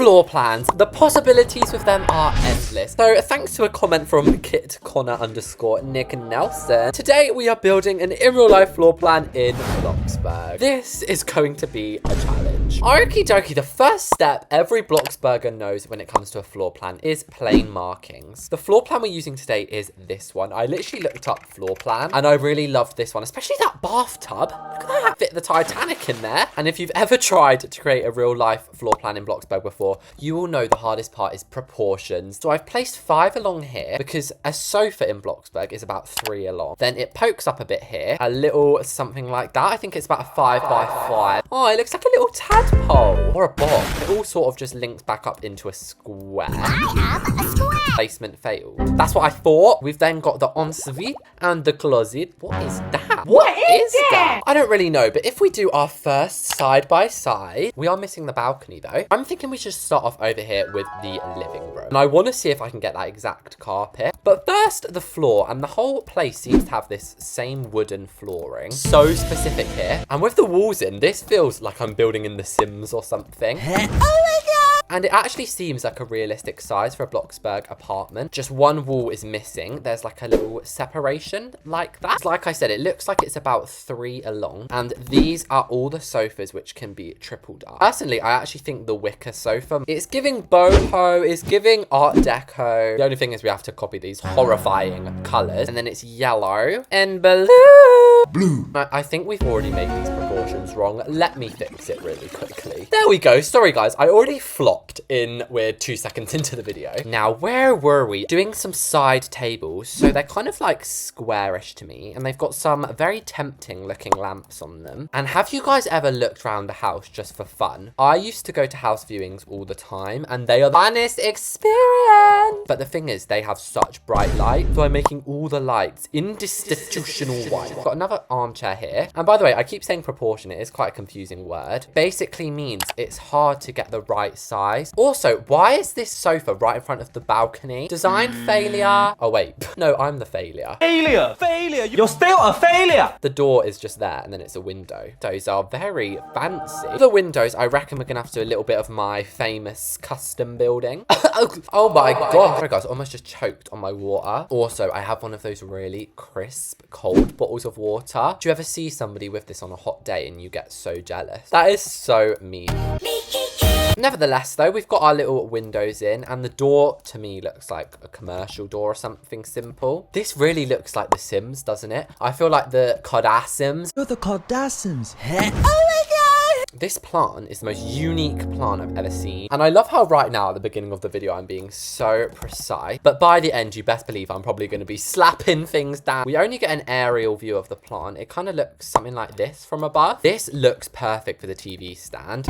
Floor plans. The possibilities with them are endless. So thanks to a comment from KitConnor_Nick Nelson, today we are building an in real life floor plan in Bloxburg. This is going to be a challenge. Okie dokie, the first step every Bloxburger knows when it comes to a floor plan is plane markings. The floor plan we're using today is this one. I literally looked up floor plan and I really loved this one, especially that bathtub. Look at that, fit the Titanic in there. And if you've ever tried to create a real life floor plan in Bloxburg before, you will know the hardest part is proportions. So I've placed 5 along here because a sofa in Bloxburg is about 3 along. Then it pokes up a bit here, a little something like that. I think it's about a 5 by 5. Oh, it looks like a little tadpole or a box. It all sort of just links back up into a square. I am a square. Placement failed. That's what I thought. We've then got the ensuite and the closet. What is that? What is that? I don't really know, but if we do our first side by side, we are missing the balcony though. I'm thinking we should start off over here with the living room. And I want to see if I can get that exact carpet. But first, the floor, and the whole place seems to have this same wooden flooring. So specific here. And with the walls in, this feels like I'm building in The Sims or something. Oh my god! And it actually seems like a realistic size for a Bloxburg apartment. Just one wall is missing. There's like a little separation like that. Like I said, it looks like it's about 3 along. And these are all the sofas which can be tripled up. Personally, I actually think the wicker sofa, it's giving boho, it's giving art deco. The only thing is we have to copy these horrifying colors. And then it's yellow and blue. I think we've already made these proportions wrong. Let me fix it really quickly. There we go. Sorry guys, I already flopped in. We're 2 seconds into the video. Now, where were we? Doing some side tables. So they're kind of like squarish to me. And they've got some very tempting looking lamps on them. And have you guys ever looked around the house just for fun? I used to go to house viewings all the time. And they are the funnest experience. But the thing is, they have such bright light. So I'm making all the lights institutional white. I've got another armchair here. And by the way, I keep saying proportion. It is quite a confusing word. Basically means it's hard to get the right size. Also, why is this sofa right in front of the balcony? Design failure. Oh wait, no, I'm the failure. Failure, you're still a failure. The door is just there and then it's a window. Those are very fancy. For the windows, I reckon we're gonna have to do a little bit of my famous custom building. Oh my god. Sorry guys, I almost just choked on my water. Also, I have one of those really crisp, cold bottles of water. Do you ever see somebody with this on a hot day and you get so jealous? That is so me. Nevertheless, though, we've got our little windows in, and the door, to me, looks like a commercial door or something simple. This really looks like The Sims, doesn't it? I feel like the Kardashians. You're the Kardashians. Oh my god! This plant is the most unique plant I've ever seen. And I love how right now at the beginning of the video, I'm being so precise. But by the end, you best believe I'm probably going to be slapping things down. We only get an aerial view of the plant. It kind of looks something like this from above. This looks perfect for the TV stand.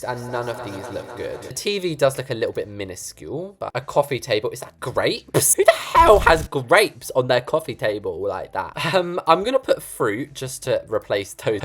And none of these look good. The TV does look a little bit minuscule, but a coffee table, is that grapes? Who the hell has grapes on their coffee table like that? I'm gonna put fruit just to replace toast.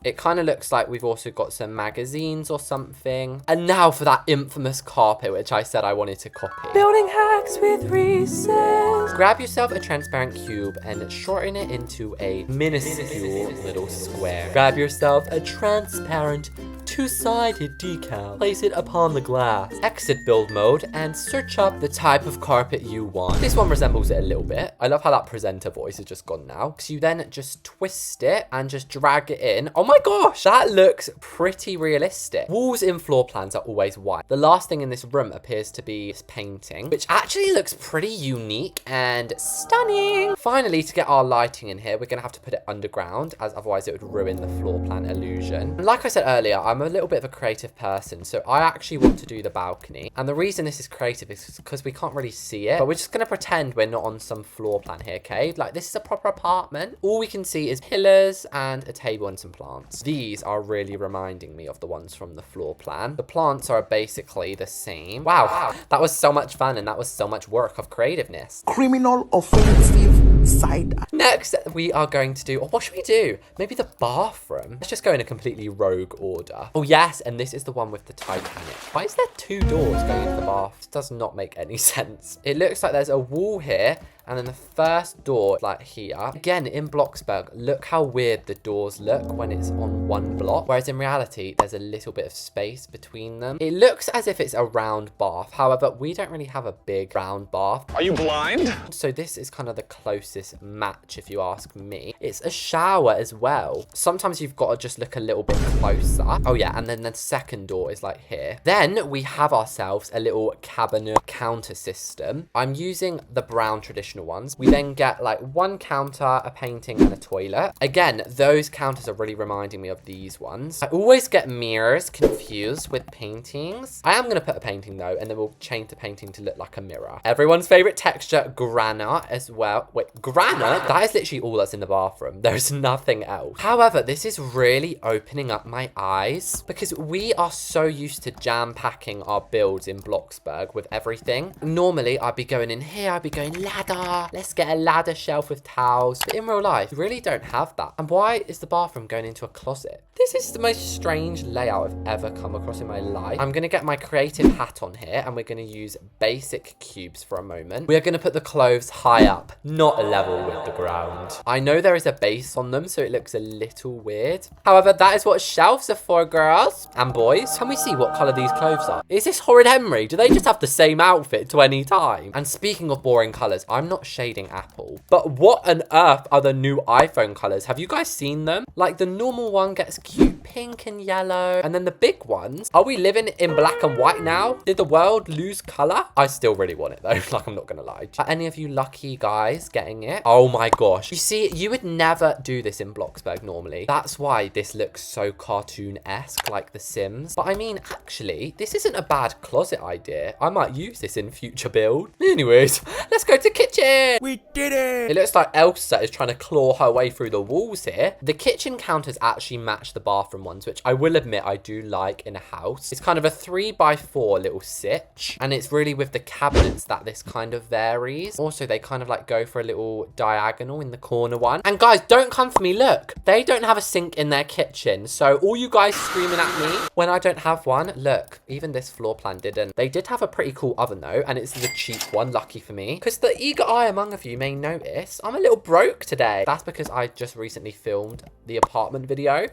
It kind of looks like we've also got some magazines or something. And now for that infamous carpet, which I said I wanted to copy. Building hacks with Reese's. Grab yourself a transparent cube and shorten it into a minuscule little square. Grab yourself a transparent 2-sided decal. Place it upon the glass. Exit build mode and search up the type of carpet you want. This one resembles it a little bit. I love how that presenter voice is just gone now. So you then just twist it and just drag it in. Oh my gosh, that looks pretty realistic. Walls in floor plans are always white. The last thing in this room appears to be this painting, which actually looks pretty unique and stunning. Finally, to get our lighting in here, we're gonna have to put it underground, as otherwise it would ruin the floor plan illusion. And like I said earlier, I'm a little bit of a creative person, so I actually want to do the balcony. And the reason this is creative is because we can't really see it, but we're just gonna pretend we're not on some floor plan here, okay? Like, this is a proper apartment. All we can see is pillars and a table and some plants. These are really reminding me of the ones from the floor plan. The plants are basically the same. Wow, that was so much fun and that was so much work of creativeness. Criminal offensive side. Next, we are going to do, or what should we do? Maybe the bathroom. Let's just go in a completely rogue order. Oh yes, and this is the one with the Titanic. Why is there 2 doors going into the bath? This does not make any sense. It looks like there's a wall here And then the first door, like here. Again, in Bloxburg, look how weird the doors look when it's on one block. Whereas in reality, there's a little bit of space between them. It looks as if it's a round bath. However, we don't really have a big round bath. Are you blind? So this is kind of the closest match, if you ask me. It's a shower as well. Sometimes you've got to just look a little bit closer. Oh yeah, and then the second door is like here. Then we have ourselves a little cabinet counter system. I'm using the brown traditional ones. We then get like one counter, a painting, and a toilet. Again, those counters are really reminding me of these ones. I always get mirrors confused with paintings. I am going to put a painting though, and then we'll change the painting to look like a mirror. Everyone's favorite texture, granite as well. Wait, granite? That is literally all that's in the bathroom. There's nothing else. However, this is really opening up my eyes because we are so used to jam-packing our builds in Bloxburg with everything. Normally, I'd be going in here, I'd be going ladder. Let's get a ladder shelf with towels. But in real life, you really don't have that. And why is the bathroom going into a closet? This is the most strange layout I've ever come across in my life. I'm going to get my creative hat on here and we're going to use basic cubes for a moment. We are going to put the clothes high up, not level with the ground. I know there is a base on them, so it looks a little weird. However, that is what shelves are for, girls and boys. Can we see what colour these clothes are? Is this Horrid Henry? Do they just have the same outfit 20 times? And speaking of boring colours, I'm not shading Apple. But what on earth are the new iPhone colours? Have you guys seen them? Like the normal one gets cute pink and yellow. And then the big ones, are we living in black and white now? Did the world lose colour? I still really want it though, like I'm not gonna lie. Are any of you lucky guys getting it? Oh my gosh. You see, you would never do this in Bloxburg normally. That's why this looks so cartoon-esque, like The Sims. But I mean, actually, this isn't a bad closet idea. I might use this in future build. Anyways, let's go to kitchen. We did it! It looks like Elsa is trying to claw her way through the walls here. The kitchen counters actually match the bathroom ones, which I will admit I do like in a house. It's kind of a 3x4 little sitch, and it's really with the cabinets that this kind of varies. Also, they kind of like go for a little diagonal in the corner one. And guys, don't come for me. Look, they don't have a sink in their kitchen. So all you guys screaming at me when I don't have one, look, even this floor plan didn't. They did have a pretty cool oven though, and it's the cheap one, lucky for me. Because the eager eye among of you may notice, I'm a little broke today. That's because I just recently filmed the apartment video.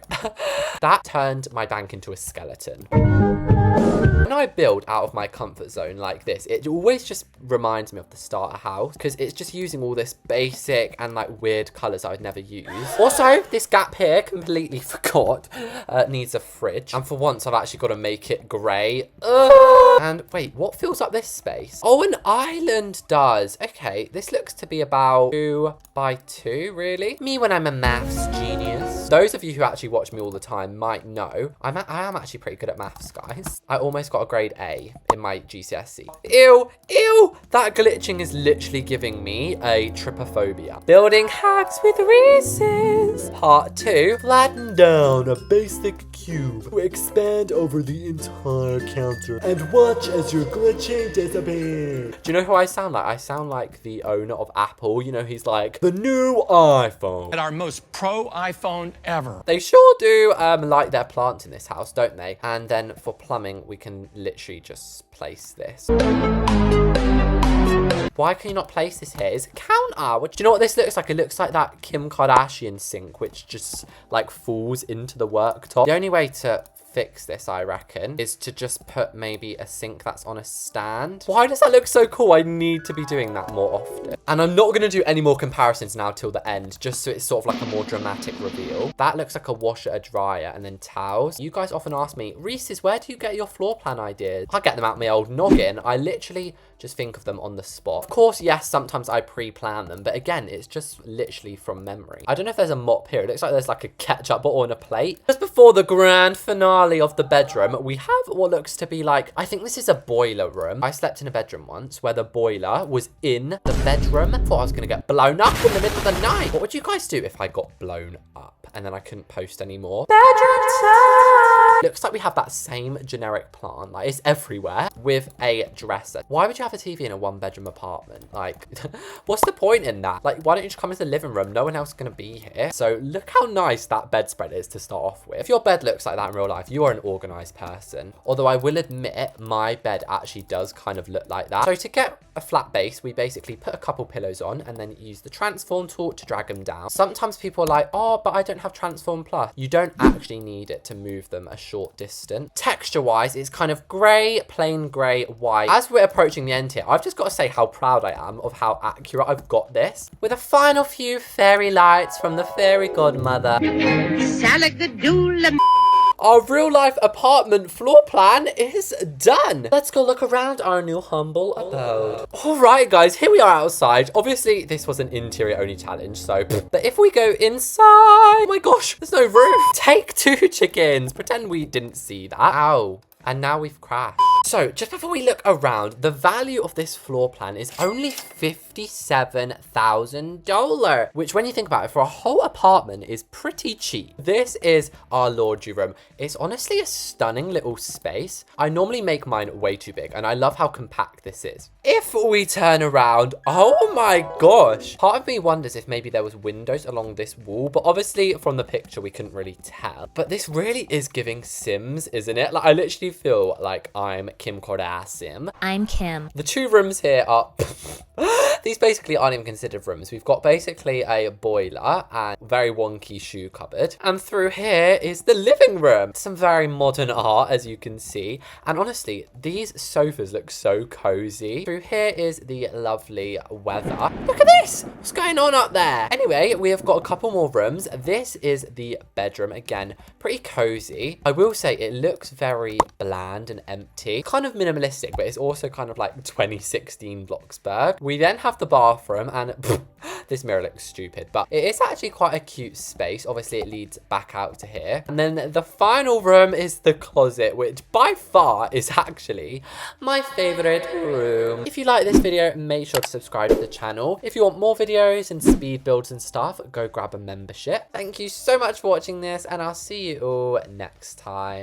That turned my bank into a skeleton. When I build out of my comfort zone like this, it always just reminds me of the starter house because it's just using all this basic and like weird colours I would never use. Also, this gap here, completely forgot, needs a fridge. And for once, I've actually got to make it grey. And wait, what fills up this space? Oh, an island does. Okay, this looks to be about 2x2, really? Me when I'm a maths genius. Those of you who actually watch me all the time might know I am actually pretty good at maths, guys. I almost got a grade A in my GCSE. Ew, ew, that glitching is literally giving me a trypophobia. Building hacks with reasons. Part 2. Flatten down a basic cube to expand over the entire counter and watch as your glitching disappears. Do you know who I sound like? I sound like the owner of Apple. You know, he's like, The new iPhone. At our most pro iPhone ever. they sure do like their plants in this house, don't they? And then for plumbing, we can literally just place this. Why can you not place this here? Is it counter? Do you know what this looks like? It looks like that Kim Kardashian sink, which just like falls into the worktop. The only way to fix this, I reckon, is to just put maybe a sink that's on a stand. Why does that look so cool? I need to be doing that more often. And I'm not going to do any more comparisons now till the end, just so it's sort of like a more dramatic reveal. That looks like a washer, a dryer, and then towels. You guys often ask me, Reese's, where do you get your floor plan ideas? I get them out my old noggin. I literally just think of them on the spot. Of course, yes, sometimes I pre-plan them, but again, it's just literally from memory. I don't know if there's a mop here. It looks like there's like a ketchup bottle on a plate. Just before the grand finale of the bedroom, we have what looks to be like, I think this is a boiler room. I slept in a bedroom once where the boiler was in the bedroom. I thought I was gonna get blown up in the middle of the night. What would you guys do if I got blown up and then I couldn't post anymore? Bedroom time! Looks like we have that same generic plant, like it's everywhere, with a dresser. Why would you have a TV in a 1-bedroom apartment? Like, what's the point in that? Like, why don't you just come into the living room? No one else is gonna be here. So look how nice that bedspread is to start off with. If your bed looks like that in real life, you are an organized person. Although I will admit, my bed actually does kind of look like that. So to get a flat base, we basically put a couple pillows on and then use the transform tool to drag them down. Sometimes people are like, oh, but I don't have transform plus. You don't actually need it to move them a short distance. Texture wise, it's kind of grey, plain grey, white. As we're approaching the end here, I've just got to say how proud I am of how accurate I've got this. With a final few fairy lights from the fairy godmother. Our real life apartment floor plan is done. Let's go look around our new humble abode. All right, guys, here we are outside. Obviously, this was an interior only challenge, so. But if we go inside, oh my gosh, there's no roof. Take 2 chickens. Pretend we didn't see that. Ow. And now we've crashed. So just before we look around, the value of this floor plan is only $57,000, which when you think about it, for a whole apartment is pretty cheap. This is our laundry room. It's honestly a stunning little space. I normally make mine way too big, and I love how compact this is. If we turn around, oh my gosh. Part of me wonders if maybe there was windows along this wall, but obviously from the picture, we couldn't really tell. But this really is giving Sims, isn't it? Like, I literally feel like I'm Kim Kardashian. I'm Kim. The 2 rooms here are... These basically aren't even considered rooms. We've got basically a boiler and very wonky shoe cupboard. And through here is the living room. Some very modern art, as you can see. And honestly, these sofas look so cozy. Through here is the lovely weather. Look at this! What's going on up there? Anyway, we have got a couple more rooms. This is the bedroom. Again, pretty cozy. I will say it looks very bland and empty. Kind of minimalistic, but it's also kind of like 2016 Bloxburg. We then have the bathroom and this mirror looks stupid, but it is actually quite a cute space. Obviously it leads back out to here. And then the final room is the closet, which by far is actually my favorite room. If you like this video, make sure to subscribe to the channel. If you want more videos and speed builds and stuff, go grab a membership. Thank you so much for watching this, and I'll see you all next time.